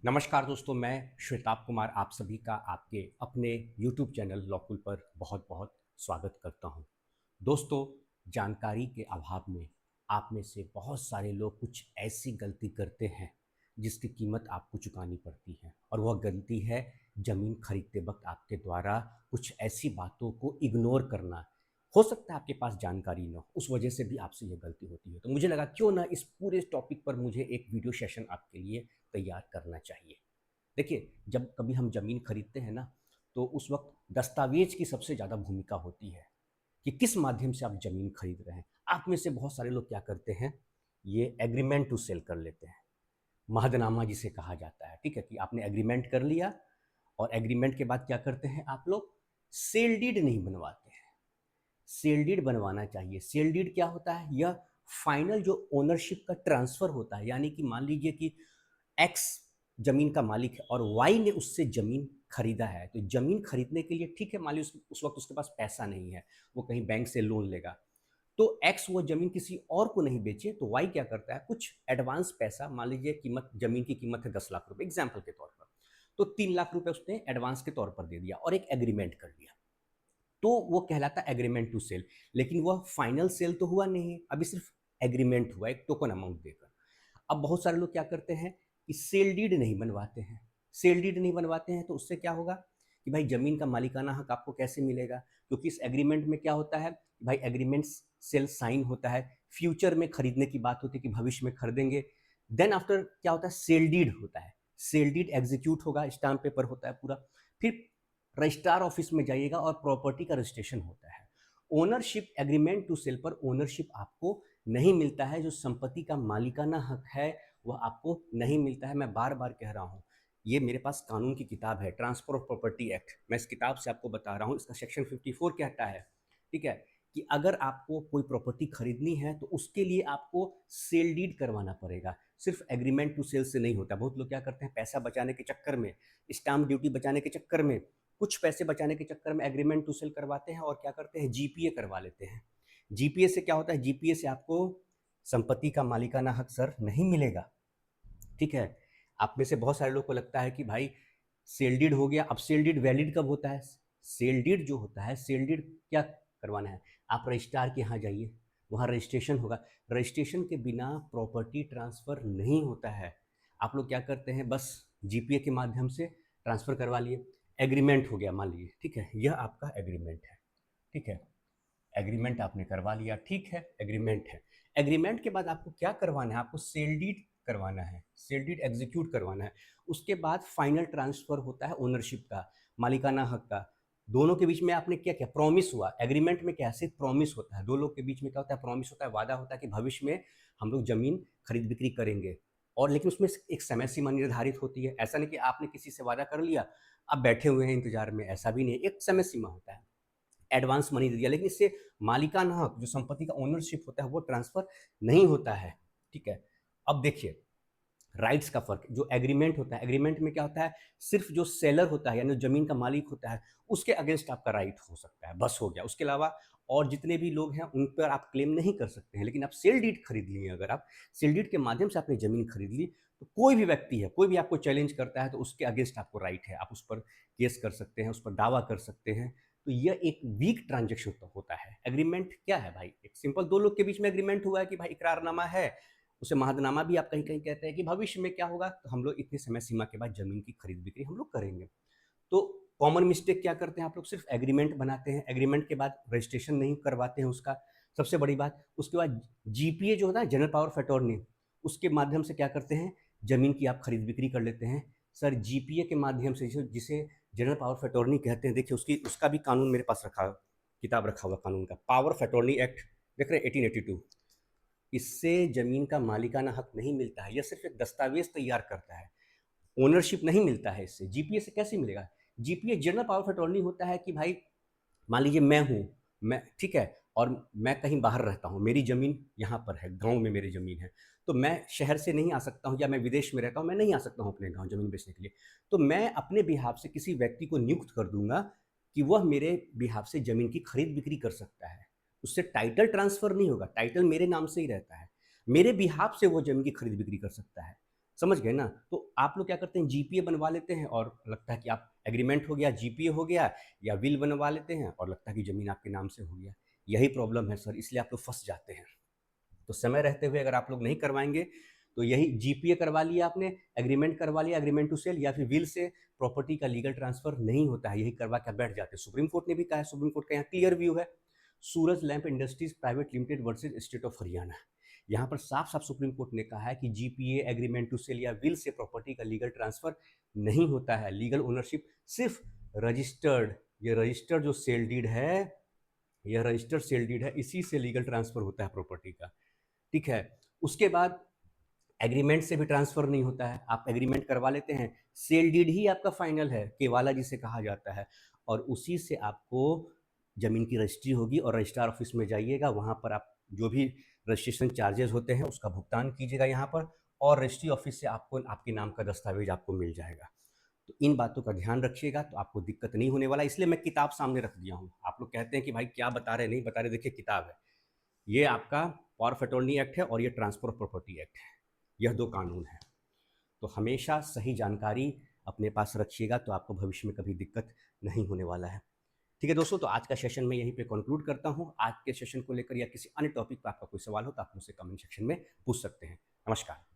नमस्कार दोस्तों, मैं श्वेताब कुमार आप सभी का आपके अपने YouTube चैनल लॉकुल पर बहुत बहुत स्वागत करता हूं। दोस्तों, जानकारी के अभाव में आप में से बहुत सारे लोग कुछ ऐसी गलती करते हैं जिसकी कीमत आपको चुकानी पड़ती है, और वह गलती है ज़मीन खरीदते वक्त आपके द्वारा कुछ ऐसी बातों को इग्नोर करना। हो सकता है आपके पास जानकारी न हो, उस वजह से भी आपसे ये गलती होती है। तो मुझे लगा क्यों ना इस पूरे टॉपिक पर मुझे एक वीडियो सेशन आपके लिए तैयार करना चाहिए। देखिए, जब कभी हम ज़मीन खरीदते हैं ना, तो उस वक्त दस्तावेज की सबसे ज़्यादा भूमिका होती है कि किस माध्यम से आप ज़मीन खरीद रहे हैं। आप में से बहुत सारे लोग क्या करते हैं, ये एग्रीमेंट टू सेल कर लेते हैं, महदनामा जिसे कहा जाता है। ठीक है, कि आपने एग्रीमेंट कर लिया और एग्रीमेंट के बाद क्या करते हैं आप लोग, सेल डीड नहीं बनवाते हैं। सेल डीड बनवाना चाहिए। सेल डीड क्या होता है, यह फाइनल जो ओनरशिप का ट्रांसफ़र होता है, यानी कि मान लीजिए कि एक्स जमीन का मालिक है और वाई ने उससे जमीन खरीदा है। तो जमीन खरीदने के लिए ठीक है, मान लीजिए उस वक्त उसके पास पैसा नहीं है, वो कहीं बैंक से लोन लेगा, तो एक्स वो जमीन किसी और को नहीं बेचे, तो वाई क्या करता है, कुछ एडवांस पैसा, मान लीजिए कीमत, जमीन की कीमत है 10 लाख रुपए एग्जाम्पल के तौर पर, तो 3 लाख रुपए उसने एडवांस के तौर पर दे दिया और एक एग्रीमेंट कर लिया। तो वो कहलाता है एग्रीमेंट टू सेल। लेकिन वह फाइनल सेल तो हुआ नहीं, अभी सिर्फ एग्रीमेंट हुआ एक टोकन अमाउंट देकर। अब बहुत सारे लोग क्या करते हैं कि सेल डीड नहीं बनवाते हैं। सेल डीड नहीं बनवाते हैं तो उससे क्या होगा कि भाई ज़मीन का मालिकाना हक आपको कैसे मिलेगा, क्योंकि इस एग्रीमेंट में क्या होता है कि भाई एग्रीमेंट सेल साइन होता है, फ्यूचर में खरीदने की बात होती है कि भविष्य में खरीदेंगे। देन आफ्टर क्या होता है, सेल डीड होता है। सेल डीड एग्जीक्यूट होगा, स्टाम्प पेपर होता है पूरा, फिर रजिस्ट्रार ऑफिस में जाइएगा और प्रॉपर्टी का रजिस्ट्रेशन होता है। ओनरशिप एग्रीमेंट टू सेल पर ओनरशिप आपको नहीं मिलता है, जो संपत्ति का मालिकाना हक है वह आपको नहीं मिलता है। मैं बार बार कह रहा हूँ, ये मेरे पास कानून की किताब है, ट्रांसफर ऑफ प्रॉपर्टी एक्ट, मैं इस किताब से आपको बता रहा हूँ। इसका सेक्शन 54 कहता है, ठीक है, कि अगर आपको कोई प्रॉपर्टी खरीदनी है तो उसके लिए आपको सेल डीड करवाना पड़ेगा। सिर्फ एग्रीमेंट टू सेल से नहीं होता। बहुत लोग क्या करते हैं, पैसा बचाने के चक्कर में, स्टाम्प ड्यूटी बचाने के चक्कर में, कुछ पैसे बचाने के चक्कर में एग्रीमेंट टू सेल करवाते हैं और क्या करते हैं, जीपीए करवा लेते हैं। जीपीए से क्या होता है, जीपीए से आपको संपत्ति का मालिकाना हक सर नहीं मिलेगा। ठीक है, आप में से बहुत सारे लोग को लगता है कि भाई सेल डीड हो गया। अब सेल डीड वैलिड कब होता है, सेल डीड जो होता है, सेल डीड क्या करवाना है, आप रजिस्ट्रार के यहाँ जाइए, वहाँ रजिस्ट्रेशन होगा। रजिस्ट्रेशन के बिना प्रॉपर्टी ट्रांसफ़र नहीं होता है। आप लोग क्या करते हैं, बस जीपीए के माध्यम से ट्रांसफ़र करवा लिए, एग्रीमेंट हो गया मान लीजिए, ठीक है, यह आपका एग्रीमेंट है। ठीक है, एग्रीमेंट आपने करवा लिया, ठीक है, एग्रीमेंट है। एग्रीमेंट के बाद आपको क्या करवाना है, आपको सेल डीड करवाना है, सेल डीड एग्जीक्यूट करवाना है। उसके बाद फाइनल ट्रांसफर होता है ओनरशिप का, मालिकाना हक का। दोनों के बीच में आपने क्या किया, प्रॉमिस हुआ। एग्रीमेंट में क्या है, सिर्फ प्रॉमिस होता है। दो लोग के बीच में क्या होता है, प्रॉमिस होता है, वादा होता है कि भविष्य में हम लोग जमीन खरीद बिक्री करेंगे। और लेकिन उसमें एक समय सीमा निर्धारित होती है। ऐसा नहीं कि आपने किसी से वादा कर लिया, अब बैठे हुए हैं इंतजार में, ऐसा भी नहीं, एक समय सीमा होता है। एडवांस मनी दे दिया, लेकिन इससे मालिकाना हक, जो संपत्ति का ओनरशिप होता है, वो ट्रांसफर नहीं होता है। ठीक है, अब देखिए राइट्स का फर्क, जो एग्रीमेंट होता है, एग्रीमेंट में क्या होता है, सिर्फ जो सेलर होता है यानी जमीन का मालिक होता है उसके अगेंस्ट आपका राइट हो सकता है, बस हो गया। उसके अलावा और जितने भी लोग हैं उन पर आप क्लेम नहीं कर सकते हैं। लेकिन आप सेल डीड खरीद लिए, अगर आप सेल डीड के माध्यम से आपने जमीन खरीद ली, तो कोई भी व्यक्ति है, कोई भी आपको चैलेंज करता है तो उसके अगेंस्ट आपको राइट है, आप उस पर केस कर सकते हैं, उस पर दावा कर सकते हैं। तो यह एक वीक ट्रांजेक्शन होता है। एग्रीमेंट क्या है भाई, एक सिंपल दो लोग के बीच में एग्रीमेंट हुआ है कि भाई इकरारनामा है, उसे महादनामा भी आप कहीं कहीं कहते हैं कि भविष्य में क्या होगा, तो हम लोग इतनी समय सीमा के बाद जमीन की खरीद बिक्री हम लोग करेंगे। तो कॉमन मिस्टेक क्या करते हैं आप लोग, सिर्फ एग्रीमेंट बनाते हैं, एग्रीमेंट के बाद रजिस्ट्रेशन नहीं करवाते हैं उसका, सबसे बड़ी बात। उसके बाद जीपीए जो होता है, जनरल पावर ऑफ अटॉर्नी, उसके माध्यम से क्या करते हैं, जमीन की आप खरीद बिक्री कर लेते हैं। सर जीपीए के माध्यम से, जिसे जनरल पावर ऑफ अटॉर्नी कहते हैं, देखिए उसका भी कानून मेरे पास रखा, किताब रखा हुआ कानून का, पावर ऑफ अटॉर्नी एक्ट, देख रहे हैं 1882। इससे जमीन का मालिकाना हक नहीं मिलता है, यह सिर्फ एक दस्तावेज तैयार करता है, ओनरशिप नहीं मिलता है इससे। जीपीए से कैसे मिलेगा, GPA general power of attorney होता है कि भाई मान लीजिए मैं हूँ, मैं ठीक है, और मैं कहीं बाहर रहता हूँ, मेरी ज़मीन यहाँ पर है, गांव में मेरी ज़मीन है, तो मैं शहर से नहीं आ सकता हूँ, या मैं विदेश में रहता हूँ, मैं नहीं आ सकता हूँ अपने गांव ज़मीन बेचने के लिए। तो मैं अपने बिहाफ से किसी व्यक्ति को नियुक्त कर दूंगा कि वह मेरे बिहाफ से ज़मीन की खरीद बिक्री कर सकता है। उससे टाइटल ट्रांसफ़र नहीं होगा, टाइटल मेरे नाम से ही रहता है, मेरे बिहाफ से वो ज़मीन की खरीद बिक्री कर सकता है। समझ गए ना? तो आप लोग क्या करते हैं, जीपीए बनवा लेते हैं और लगता है कि आप एग्रीमेंट हो गया, जीपीए हो गया, या विल बनवा लेते हैं और लगता है कि ज़मीन आपके नाम से हो गया। यही प्रॉब्लम है सर, इसलिए आप लोग फँस जाते हैं। तो समय रहते हुए अगर आप लोग नहीं करवाएँगे, तो यही जीपीए करवा लिया आपने, एग्रीमेंट करवा लिया, एग्रीमेंट टू सेल, या फिर विल से प्रॉपर्टी का लीगल ट्रांसफ़र नहीं होता है, यही करवा के आप बैठ जाते हैं। सुप्रीम कोर्ट ने भी कहा है, सुप्रीम कोर्ट का यहाँ क्लियर व्यू है, Suraj lamp industries private limited versus state of Haryana. यहाँ पर साफ-साफ सुप्रीम कोर्ट ने कहा है कि जीपीए, एग्रीमेंट टू सेल या विल से प्रॉपर्टी का लीगल ट्रांसफ़र नहीं होता है। लीगल ओनरशिप सिर्फ़ रजिस्टर्ड, ये रजिस्टर्ड जो सेल डीड है, यह रजिस्टर्ड सेल डीड है, इसी से लीगल ट्रांसफ़र होता है प्रॉपर्टी का। ठीक है? उसके बाद एग्रीमेंट से भी ट्रांसफ़र नहीं होता है। आप एग्रीमेंट करवा लेते हैं, सेल डीड ही आपका फाइनल है, केवाला जिसे कहा जाता है, और उसी से आपको ज़मीन की रजिस्ट्री होगी और रजिस्ट्रार ऑफिस में जाइएगा, वहाँ पर आप जो भी रजिस्ट्रेशन चार्जेज़ होते हैं उसका भुगतान कीजिएगा यहाँ पर, और रजिस्ट्री ऑफिस से आपको आपके नाम का दस्तावेज़ आपको मिल जाएगा। तो इन बातों का ध्यान रखिएगा, तो आपको दिक्कत नहीं होने वाला, इसलिए मैं किताब सामने रख दिया हूँ। आप लोग कहते हैं कि भाई क्या बता रहे हैं, नहीं बता रहे, देखिए किताब है। ये आपका पावर ऑफ अटॉर्नी एक्ट है और ये ट्रांसफ़र ऑफ प्रॉपर्टी एक्ट है। यह 2 कानून हैं। तो हमेशा सही जानकारी अपने पास रखिएगा, तो आपको भविष्य में कभी दिक्कत नहीं होने वाला है। ठीक है दोस्तों, तो आज का सेशन मैं यहीं पे कंक्लूड करता हूँ। आज के सेशन को लेकर या किसी अन्य टॉपिक पर आपका कोई सवाल हो तो आप मुझसे कमेंट सेक्शन में पूछ सकते हैं। नमस्कार।